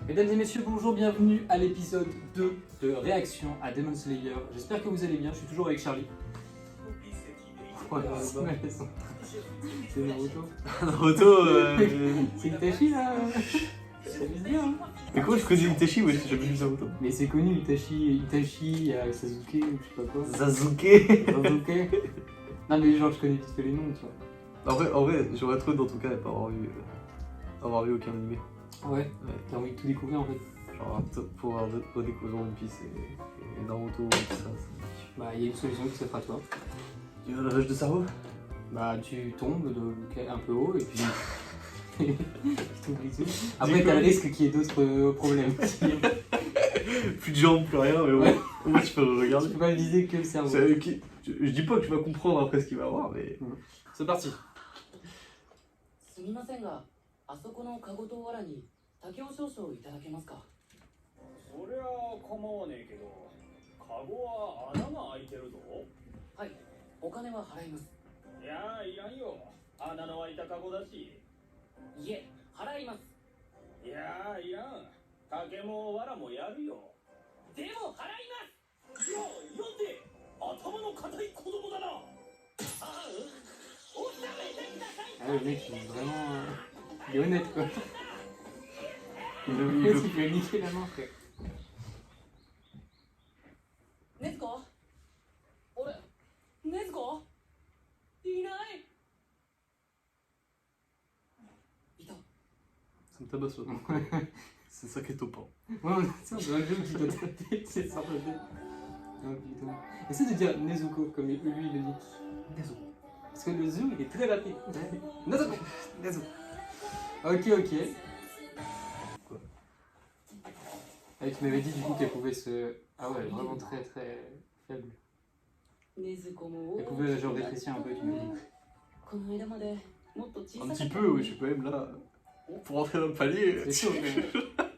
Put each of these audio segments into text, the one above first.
Mesdames et messieurs, bonjour, bienvenue à l'épisode 2 de Réaction à Demon Slayer. J'espère que vous allez bien, je suis toujours avec Charlie. Oh, c'est Naruto. Naruto, C'est Itachi là. Ça vise bien. Hein. mais comment je connais Itachi? Ouais, j'ai jamais vu Naruto. Mais c'est connu, Itachi, Sasuke ou je sais pas quoi. Sasuke. Sasuke. Non mais genre je connais vite fait les noms, tu vois. En vrai, j'aurais trouvé dans tout cas pas avoir vu aucun animé. Ouais, t'as envie de tout découvrir en fait. Genre pour redécouvrir One Piece et Naruto et tout ça. Bah il y a une solution qui s'offre à toi. Tu veux la lavage de cerveau? Bah tu tombes un peu haut et puis tu t'oublies tout. Après t'as le risque qu'il y ait d'autres problèmes. Plus de jambes, plus rien, mais ouais. Au moins tu peux regarder. Tu peux pas viser que le cerveau. Je dis pas que tu vas comprendre après ce qu'il va avoir, mais c'est parti. すみませんが、あそこのカゴと藁に竹を少々いただけますか。そりゃ構わねえけど、カゴは穴が開いてるぞ。はい、お金は払います。いやいらんよ。穴の開いたカゴだし。いえ、払います。いやいらん。竹も藁もやるよ。でも払います。よ、読んで。頭の固い子供だな。ああ、おしゃべりください。 Ah le mec il est vraiment... il est honnête quoi. Il veut niquer la main frère. ねずこ？俺、ねずこ？いない。いた。Ça me tabasse là. C'est ça qui est topant. Ouais, on a un jeu qui doit taper, c'est ça. Oh putain. Essaie de dire Nezuko comme lui il le dit. Nezuko. Parce que le zoom il est très rapide. Nezuko. Nezuko. Ok. Quoi? Ah, tu m'avais dit du coup qu'elle pouvait se... Ah ouais, vraiment très faible. ねずこも。 Elle pouvait genre rétrécir un peu, tu m'as dit. この間までもっと小さか Un った。 petit peu, oui, je suis quand même là. Pour rentrer dans le palier. C'est chaud mais...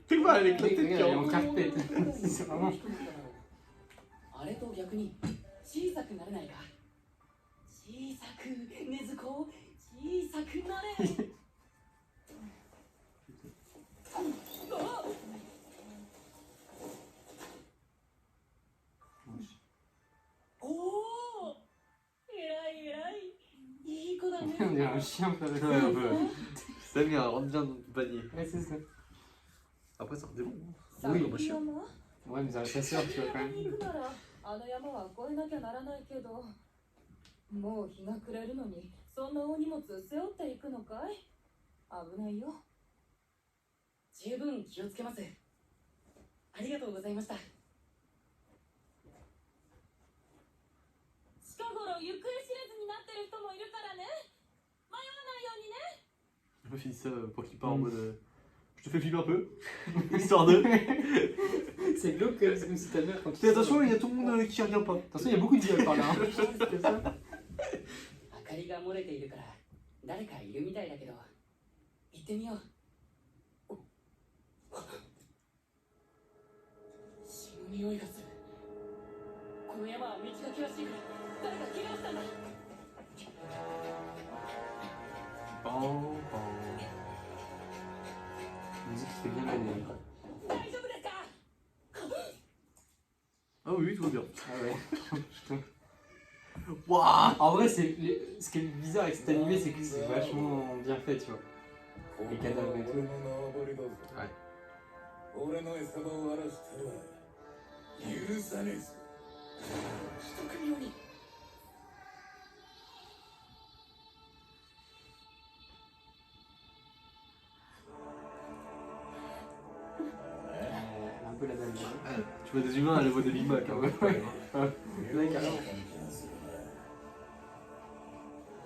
T'es pas avec la Mec, tête regarde, qui elle est en rentre. carpette. C'est vraiment... あれと逆に小さくなれないか。小さくねずこ、小さくなれ。おお、偉い。いい子だね。 On dirait un chien frère. Ouais, un peu. Ça vient, rentre bien dans le panier. Ouais, c'est ça. Après, ça redémonte. Oui, bah chiant. Ouais, mais ça reste ta sœur, tu vois quand même. 行くならあの山は越えなきゃならないけど、もう日が暮れるのにそんな大荷物背負っていくのかい？危ないよ。十分気をつけます。ありがとうございました。近頃行方知れずになってる人もいるからね。迷わないようにね。Je me fais ça pour qu'il part en mode. Je te fais filmer un peu. Histoire de. C'est glauque comme si ta mère quand tu... Fais attention, il y a tout le monde qui revient pas. Attention, il y a beaucoup de dialogues par là. Hein. C'est ça. 明かりが漏れているから誰かいるみたいだけど、行ってみよう。血の匂いがする。この山は道が険しいから誰か怪我したんだ。 Pan. Musique qui fait bien baigner. 大丈夫ですか？ Ah oui, tout va bien. Ah ouais. Putain. Waouh! En vrai, ce qui est bizarre avec cet animé, c'est que c'est vachement bien fait, tu vois. Les cadavres et tout. Ouais. 俺の餌場を荒らしたら許さねえぞ。一組より。 Un peu la dalle. Tu vois des humains à la voix de Big Mac. Hein. Ouais. Ouais, carrément.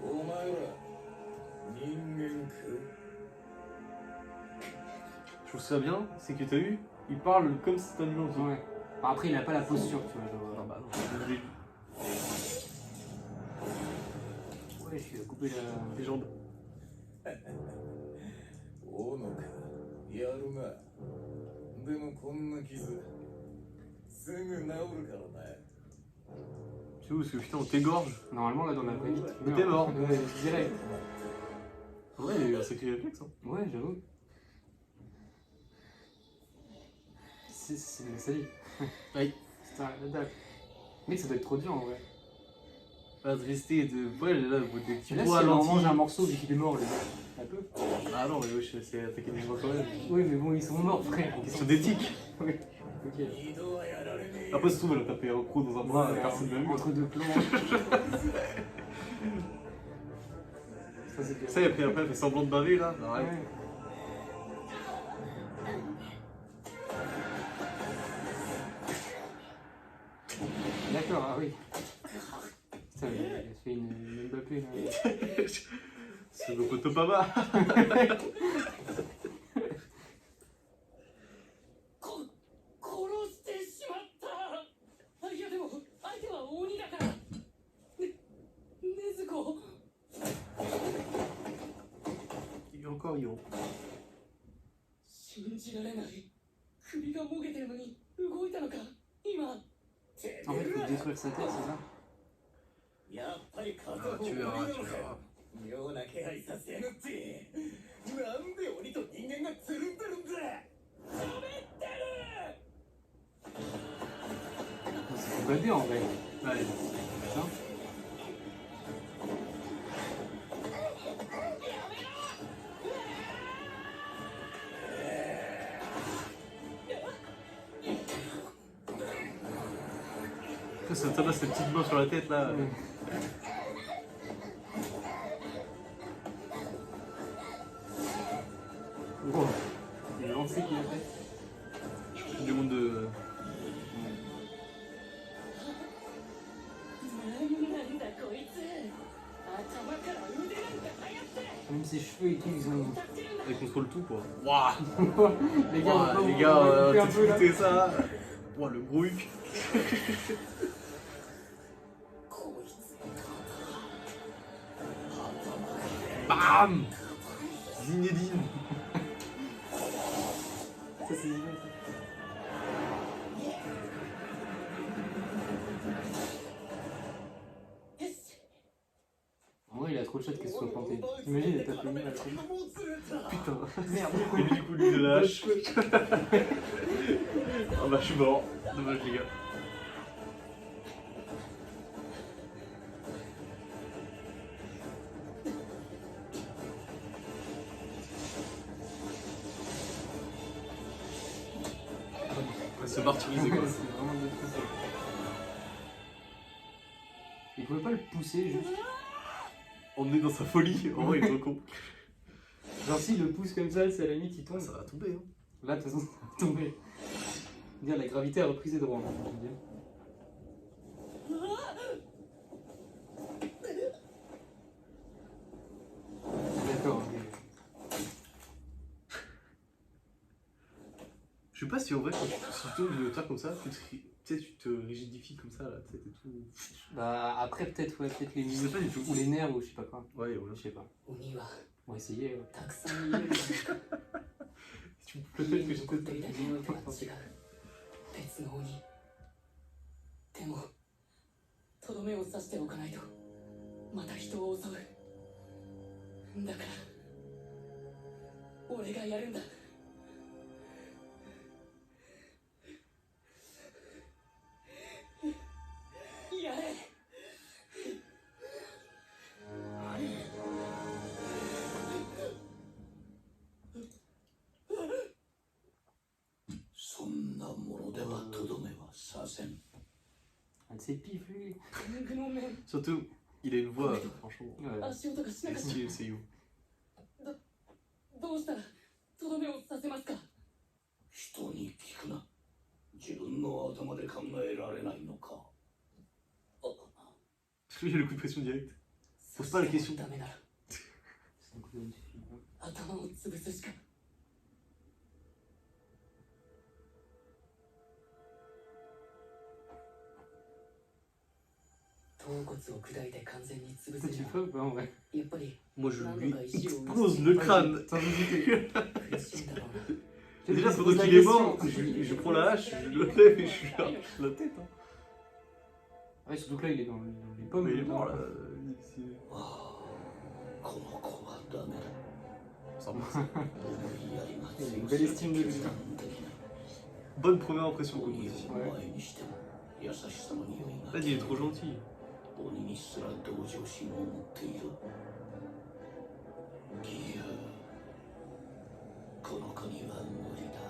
お前ら人間か。 Je trouve ça bien, c'est que t'as vu, il parle comme si c'était un humain aussi. Ouais. Après, il a pas la posture, tu vois. Genre... Ah bah non, c'est obligé. Ouais, je suis coupé la... Les jambes. おのかやるな。でもこんな傷すぐ治るからな。 Tu sais où, parce que putain, on t'égorge. Normalement, là, dans la vraie vie, Mais t'es mort. Ouais, direct. En vrai, il y a eu un sacré réflexe. Hein. Ouais, j'avoue. C'est de sa vie. Oui. C'est un dalle. Mec, ça doit être trop dur en vrai. La tristesse de poil, là, au bout des petits Et là, pois si on lentilles. mange un morceau vu qu'il est mort, le gars. Un peu. Ah non, mais wesh, c'est attaquer des gens quand même. Oui, mais bon, ils sont morts, frère. Question d'éthique. Oui. Ok. 二度はやられねえ Après, se trouve, elle a tapé un croc dans un bras, personne n'a vu. Entre deux plans. Ça, c'est bien. Ça, et après, elle fait semblant de baver là. Arrête. Ouais. D'accord, ah oui. Putain, il a fait une Mbappé là. C'est le poteau papa. 殺してしまったいやでも相手は鬼だからね禰豆子 Il est encore Hiro. 信じられない首がもげてるのに動いたのか今 En fait, il faut détruire sa tête, c'est ça? やっぱり家族 Ah, を tu 鬼な verras, の tu か verras. 妙な気配させやがってなんで鬼と人間がつるんでるんだ喋ってる C'est pas bien en vrai. Allez. Putain. Ça tabasse ses petites mains sur la tête là. Ouais. Wow. C'est le lancer qu'il a fait. Du monde de. なんだこいつ頭から腕なんか生やって Même ses cheveux et tout, ils ont. Elle contrôle tout quoi. Waouh! Les gars, Ouah, on les va gars, couper un peu là. t'écouter ça. Ouah, le gros huc. こいつ Bam! Zinedine. Ça, c'est bien ça. En vrai, il a trop de chouette qu'elle se soit plantée. Imagine, elle tape le nez à la tête. もう釣れた Putain. Merde. Et du coup, lui, il lâche. Ah bah, je suis mort. Dommage, les gars. On va se martyriser quoi. C'est vraiment de tout ça. Il pouvait pas le pousser juste. Emmené dans sa folie. En vrai, il est trop con. Genre s'il le pousse comme ça, c'est à la limite il tombe. Ça va tomber, hein. Là de toute façon ça va tomber. Dire la gravité a repris ses droits. Hein, je veux dire. D'accord. Je sais pas si en vrai, quand si tu tombes de hauteur comme ça, tu sais, tu te rigidifies comme ça là, tu sais, t'es tout. Bah après peut-être ouais, peut-être les Je sais muscles pas du tout. ou les nerfs ou je sais pas quoi. Ouais, ouais. Je sais pas. 鬼は On va essayer. Ouais. たくさんいるんだ Tu peux peut-être que 家に残ってい j'étais. た匂いとは違う別の鬼でもとどめを刺しておかないとまた人を襲うだから俺がやるんだやれそんなものではとどめはさせん Un de ses pifs lui. 具の面 Surtout, il a une voix, franchement. Ouais. 足音がしなかった Stylé, c'est you. どうしたらとどめを刺せますか人に聞くな自分の頭で考えられないのか Lui, il a le coup de pression direct. Pose pas la question. ダメなら C'est un coup de fille. 頭を潰すしか頭骨を砕いて完全に潰 Ça せ tu る le fais ou pas en vrai? やっぱり Moi, je 何 lui 度か石を explose le crâne. Sans hésiter. 苦しいんだろうな Déjà, Je pendant pose la qu'il est question. mort, je prends la hache, je le lève et je suis là, je la tête. Hein. Ouais, surtout que là il est dans les pommes. Mais il est dedans. mort là. この子はダメだ Ça va. やりが Il a une belle estime de lui. bonne première impression comme on 鬼 dit. を前にしても優しさの匂いが Là, il est trop gentil. 鬼にすら同情心を持っている義勇この子には無理だ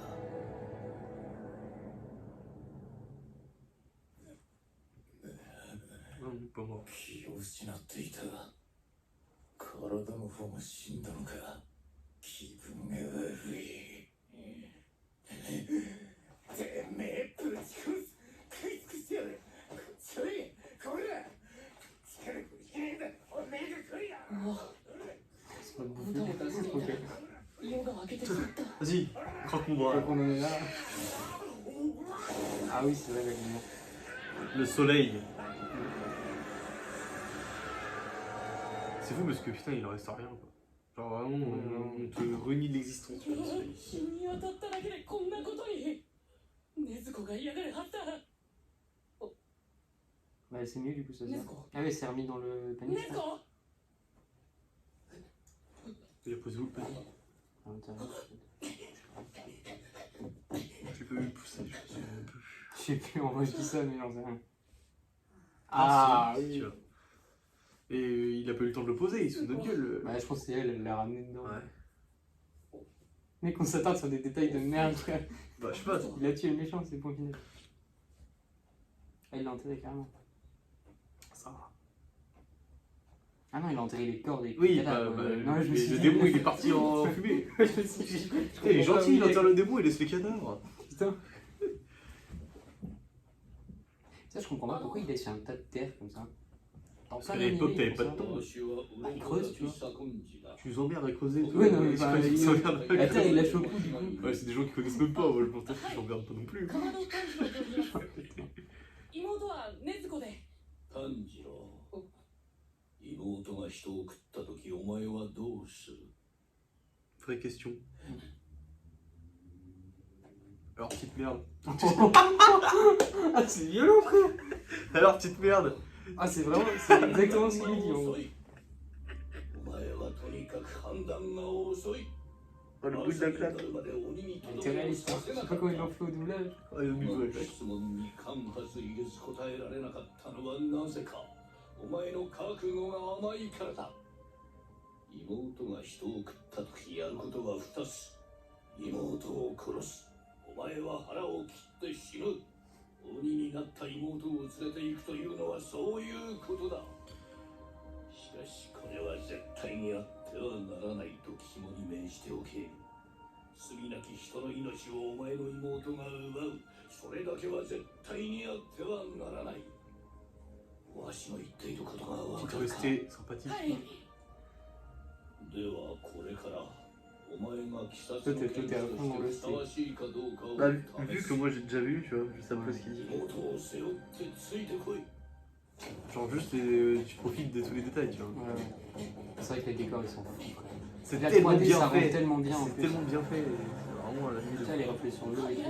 Non, pas moi. 気を失っていた体の方が死んだのか気分が悪いてめえぶち殺す食い尽くしてやるこっち来いこら力こいけねえんだおめえが来いや C'est pas de bouffer des tasses, ok. 夜が明けてしまった Vas-y, croque-moi. Donc on en est là. Ah oui, c'est vrai, l'alignement. Le soleil. C'est fou parce que putain, il en reste rien quoi. Genre vraiment, on te renie de l'existence. Le soleil. 日に当たっただけでこんなことに禰豆子が嫌がるはずだ Bah, c'est mieux du coup, ça se 禰 voit. 豆子 Ah oui, c'est remis dans le panier. 禰豆子 Il a posé où le panier? À l'intérieur. J'ai pas vu le pousser, je me souviens même plus. Je sais plus, en vrai, je dis ça, mais j'en sais rien. Ah, Ah si, oui. tu vois. Et il a pas eu le temps de le poser, il se fout de notre gueule. Bah, je pense que c'est elle, elle l'a ramené dedans. Ouais. Mais qu'on s'attarde sur des détails de merde, frère. Bah, je sais pas. Il a tué le méchant, c'est le point final. Ah, il l'a enterré carrément. Ça va. Ah non, il a enterré les corps des Oui, cadavres. Non, je me mais suis le dit- démon il est parti en fumée. Je me suis dit- Il est gentil, il enterre le démon, il laisse les cadavres. Putain. Ça, je comprends pas pourquoi il laisse un tas de terre comme ça. Dans Parce plein qu'à l'époque, d'animés, t'avais ils pas font de ça. temps. Il creuse, tu vois. Tu nous emmerdes à creuser. toi. Ouais, non, mais C'est bah, pas dit que il- ça emmerde à La terre, il creuser. lâche au cou, du coup. Ouais, c'est des gens qui connaissent même pas, moi je m'en tape, je regarde pas non plus. かまど炭治郎と言います妹は禰豆子で炭治郎妹が人を食った時お前はどうする Vraie question. Alors, petite merde. Ah, c'est violent, frère. Alors, petite merde. Ah, c'est vraiment, c'est exactement ce qu'il lui dit. En gros. お前はとにかく判断が遅い Oh, le bruit de la claque. C'est réaliste, hein. Je sais pas comment ils l'ont fait au doublage. Oh, le bruit de la claque. 質問に間髪入れず答えられなかったのはなぜかお前の覚悟が甘いからだ妹が人を食った時やることは2つ妹を殺すお前は腹を切って死ぬ鬼になった妹を連れて行くというのはそういうことだしかしこれは絶対にあってはならないと肝に銘じておけ罪なき人の命をお前の妹が奪うそれだけは絶対にあってはならないわしの言っていることが分 Tu か peux るか rester sympathique. はいではこれからお前が鬼殺の Toi, t'es 剣士と à fond dans le してふさわしいかどうかを Bah, 試 vu す que moi j'ai déjà vu, tu vois, je sais un peu ce qu'il dit. 妹を背負ってついてこい Genre, juste, tu profites de tous les détails, tu vois. Ouais, ouais. C'est vrai que les décors, ils sont fous, frère. C'est La tellement 3D, bien ça rend fait. tellement bien en C'est plus. tellement bien fait. C'est vraiment à la limite. Tiens, les reflets sur l'eau et tout.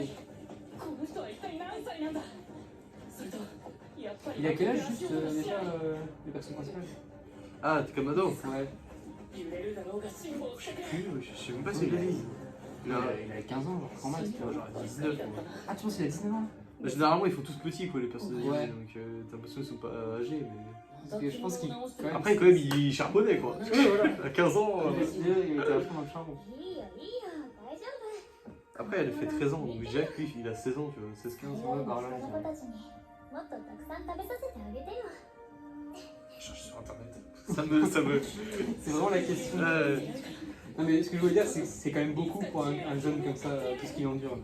この人は一体何歳なんだそれとやっぱり Il a quel âge juste déjà le perso principal? Ah, t'es comme ado? Ouais. 揺れるだろうが辛抱してくれ Je sais même pas si je l'ai dit. Il a 15 ans, genre, grand max, tu vois. Genre 19 quoi. Ah, tu penses qu'il a 19 ans? Bah, généralement, ils font tous petits quoi, les personnages. Ouais. Donc, t'as l'impression qu'ils sont pas âgés, mais. Parce que je pense qu'il. quand même, Après, quand même, il charbonnait quoi. Ouais, voilà. À 15 ans. Il était à fond dans le charbon. いいよいいよ大丈夫 Après, elle fait 13 ans. Donc, Jack, lui, il a 16 ans, tu vois. 16-15 ans. Ouais, par là,この子たちにもっとたくさん食べさせてあげてよ Je cherche sur internet. Ça me. C'est vraiment la question. Non, mais ce que je veux dire, c'est que c'est quand même beaucoup pour un jeune comme ça, tout ce qu'il endure.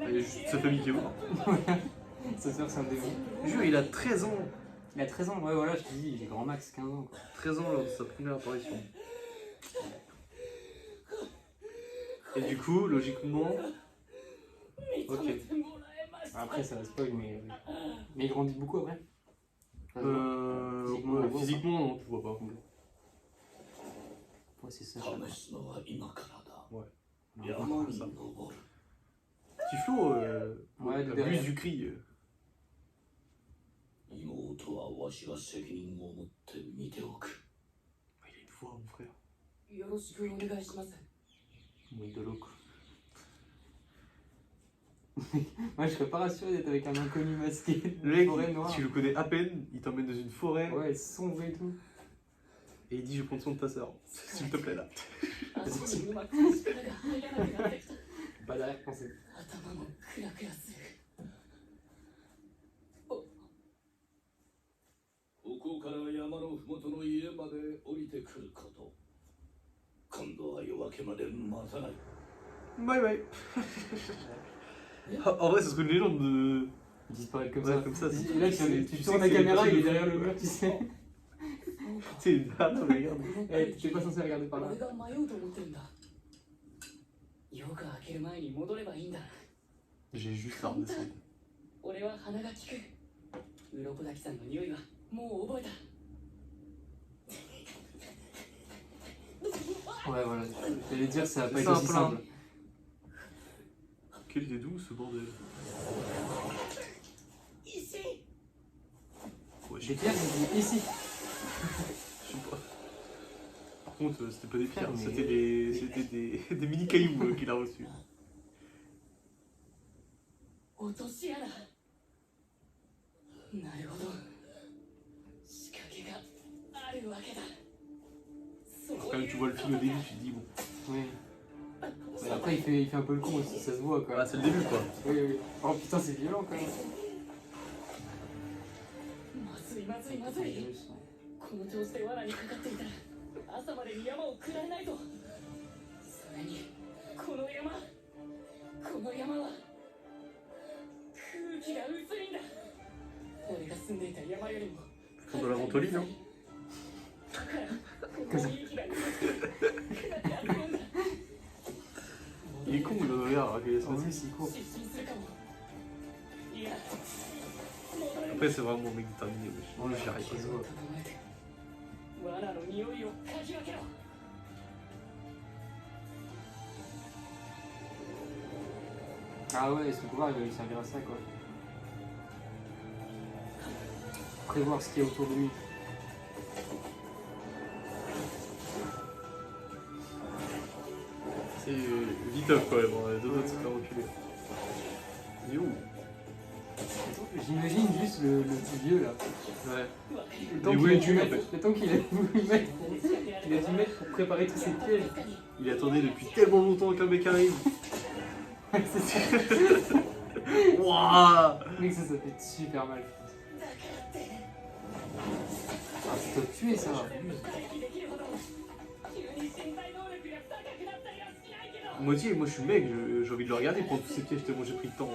Il y a juste sa famille qui est mort. Sa soeur, c'est un démon. Je jure, il a 13 ans. Il a 13 ans, ouais, voilà, je te dis, il est grand max 15 ans. Quoi. 13 ans lors de sa première apparition. Et du coup, logiquement. 認めてもらえました Après, ça spoil, mais il grandit beaucoup après. Ça se voit. Physiquement, on le voit, Physiquement, non, tu vois pas. Ouais, c'est ça. 試すのは今からだ Ouais. 山に登る Tiflo, Ouais, de abuse derrière. du cri. 妹はわしが責任を持って見ておく Il a une voix, mon frère. よろしくお願いします Oui, de l'eau, quoi. Moi, je serais pas rassuré d'être avec un inconnu masqué. Le mec, forêt noire. tu le connais à peine, il t'emmène dans une forêt Ouais, sombre et tout. et il dit je vais prendre soin de ta sœur. S'il te plaît là. 足にうまく力が入らなくなってきた Pas d'arrière-pensée. 頭もクラクラするここから山のふもとの家まで降りてくること。今度は夜明けまで待たない。 Bye bye. En vrai, ce serait une légende de. Il disparaît comme Ouais, ça. comme ça, c'est- Et là, tu tu sais tournes que la c'est caméra, possible il est de derrière faire. le mur, tu sais. C'est. Ah non, mais regarde. Eh, tu t'es pas censé regarder par là. 俺が迷うと思ってるんだ夜が明ける前に戻ればいいんだ J'ai juste la redescendre. 俺は鼻が利く鱗滝さんの匂いはもう覚えた Ouais, voilà. J'allais dire, ça va pas C'est être aussi simple, hein. simple. Quelle idée douce ce bordel. 石 Ouais, je Des sais pierres, c'est ici. pas. Par contre, c'était pas des pierres, Mais- c'était des mini cailloux qu'il a reçus. 落とし穴なるほど仕掛けがあるわけだ Quand même, tu vois le film au début, tu te dis bon. Oui. Mais après, il fait un peu le con aussi, ça se voit quoi. Ah, c'est le début quoi. Oui, oui. Oh putain, c'est violent quand même. まずいまずいまずいこの調子で罠にかかっていたら朝までに山を下れないぞそれにこの山は空気が薄いんだ俺が住んでいた山よりも Fond de la ventoline, hein. だからこの息が苦しくクラクラするんだ Il est con, il en a l'air, il est En censé. plus, il court. 失神するかもいや戻れ Après, c'est vraiment un mec déterminé, wesh. Moi, j'y arrive Ça se pas. voit. 整えて罠の匂いを嗅ぎ分けろ Ah ouais, son pouvoir, il va lui servir à ça quoi. Prévoir ce qu'il y a autour de lui. C'est viteuf quand même, hein. Les deux autres se faire reculer. Il est où? J'imagine juste le petit vieux là. Ouais. Le temps Il qu'il voulait a dû tuer, en mettre, fait. le temps qu'il a voulu mettre, il a dû mettre pour préparer tous ses pièges. Il attendait depuis tellement longtemps qu'un mec arrive. Ouais, c'est ça. Wouah! Mec, ça fait super mal. Ah, c'est toi tuer ça. 息できるほど急に身体能力が高くなったりはしないけど Moi aussi, moi je suis mec, j'ai envie de le regarder prendre tous ces pièges tellement j'ai pris le temps.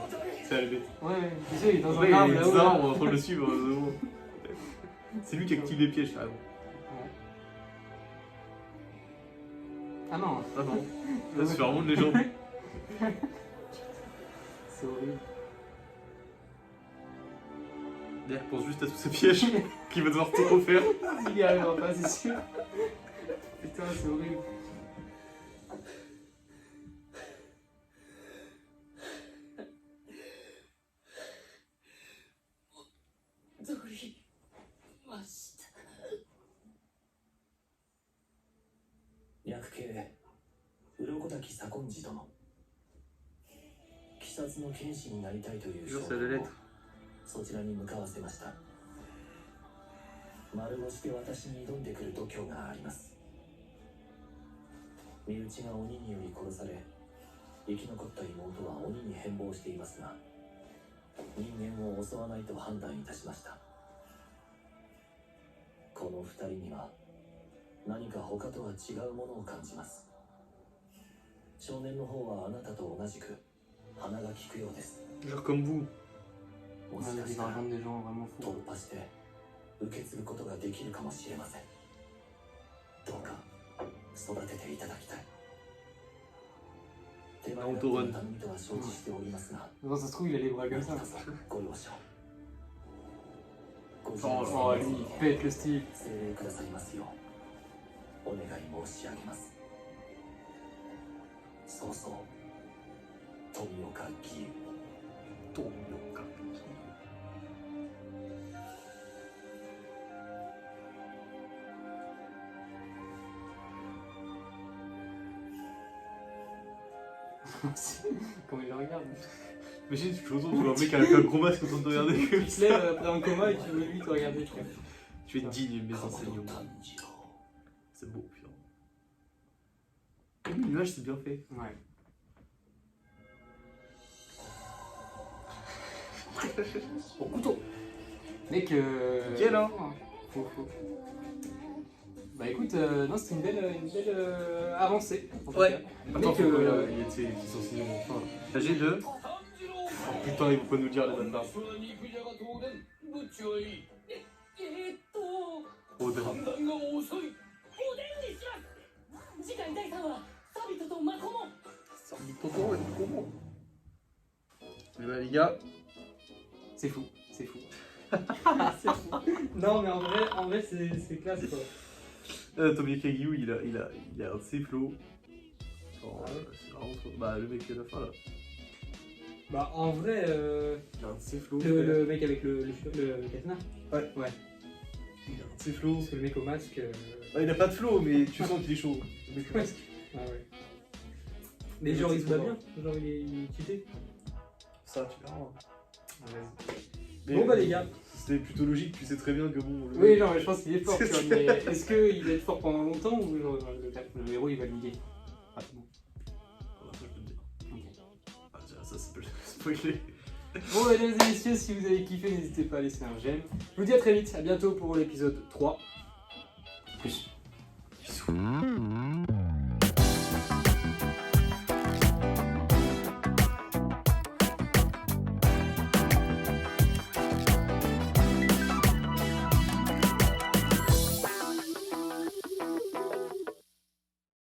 C'est la bête. Ouais, déjà il est dans Ouais, un arbre il est là-haut. dans un là. arbre, on est en train de le suivre. Bon. C'est lui qui active les pièges carrément. Ouais. Ah non, Ah non, là c'est vraiment une légende. c'est horrible. D'ailleurs, pense juste à tous ces pièges qu'il va devoir tout refaire. Il y arrivera pas, c'est sûr. Putain, c'est horrible. 通りました脈系鱗滝左近次殿鬼殺の剣士になりたいという Toujours 少 c'est la 年を lettre. そちらに向かわせました丸腰で私に挑んでくる度胸があります身内が鬼により殺され生き残った妹は鬼に変貌していますが人間を襲わないと判断いたしましたこの二人には何か他とは違うものを感じます少年の方はあなたと同じく鼻が利くようです Genre comme vous. も On し a か des したら variantes des gens vraiment fous. 突破して受け継ぐことができるかもしれませんどうか育てていただきたい手前勝手な頼みとは承知しておりますが Non, ça se trouve, il a les bras comme ça. 何卒ご了承ご自 Oh, Oh, 由 lui, に il pète le style. 精霊くださいますようお願い申し上げますそうそう富岡義勇 Ton yoka. Comment il le regarde. Imagine, tu fais autant, tu vois un mec avec un gros masque en train de te regarder Tu comme te ça. lèves après un coma et tu veux lui te regarder. Tu vois. Tu es digne de mes この enseignements. 炭治郎 C'est beau, putain. Oui, l'image, c'est bien fait. Ouais. Bon, couteau. Mec, Nickel, hein. Faux. Bah écoute, non, c'était une belle avancée. En tout Ouais. cas. Attends, Mec, faut qu'il y ait ses enseignements. Enfin, la G2. 炭治郎 Oh putain, ils vont pas nous dire les dates d'art. それは肉じゃが当然どっちがいい Oh, d'accord. 判断が遅いおでんにします次回第3話サビトとマコモ Tonton, comment? Eh ben, les gars, C'est fou. C'est fou. Non, mais en vrai c'est classe quoi. Tommy Kagiu, il a un de ses flots. Genre, c'est vraiment trop. Bah, le mec à la fin là. Bah en vrai, Il a un de ses flots. le mec avec le cadenas. Ouais. Ouais. Il a un de ses flots. Parce que le mec au masque. Bah, il a pas de flow, mais tu sens qu'il est chaud. Le mec au masque. Ah ouais. Mais Ouais, genre c'est il se bat trop bien. Genre il est cheaté. Ça, tu verras. Mais Bon bah les gars. C'était plutôt logique, tu sais très bien que bon. Le Oui mec- non mais je pense qu'il est fort. Tu vois, mais est-ce qu'il va être fort pendant longtemps ou genre, le héros il va le niquer rapidement. Ah, bah, ça, je peux te dire. Ok. Ah, déjà, ça, c'est pas spoiler. Bon mesdames et messieurs, si vous avez kiffé, n'hésitez pas à laisser un j'aime. Je vous dis à très vite, à bientôt pour l'épisode 3.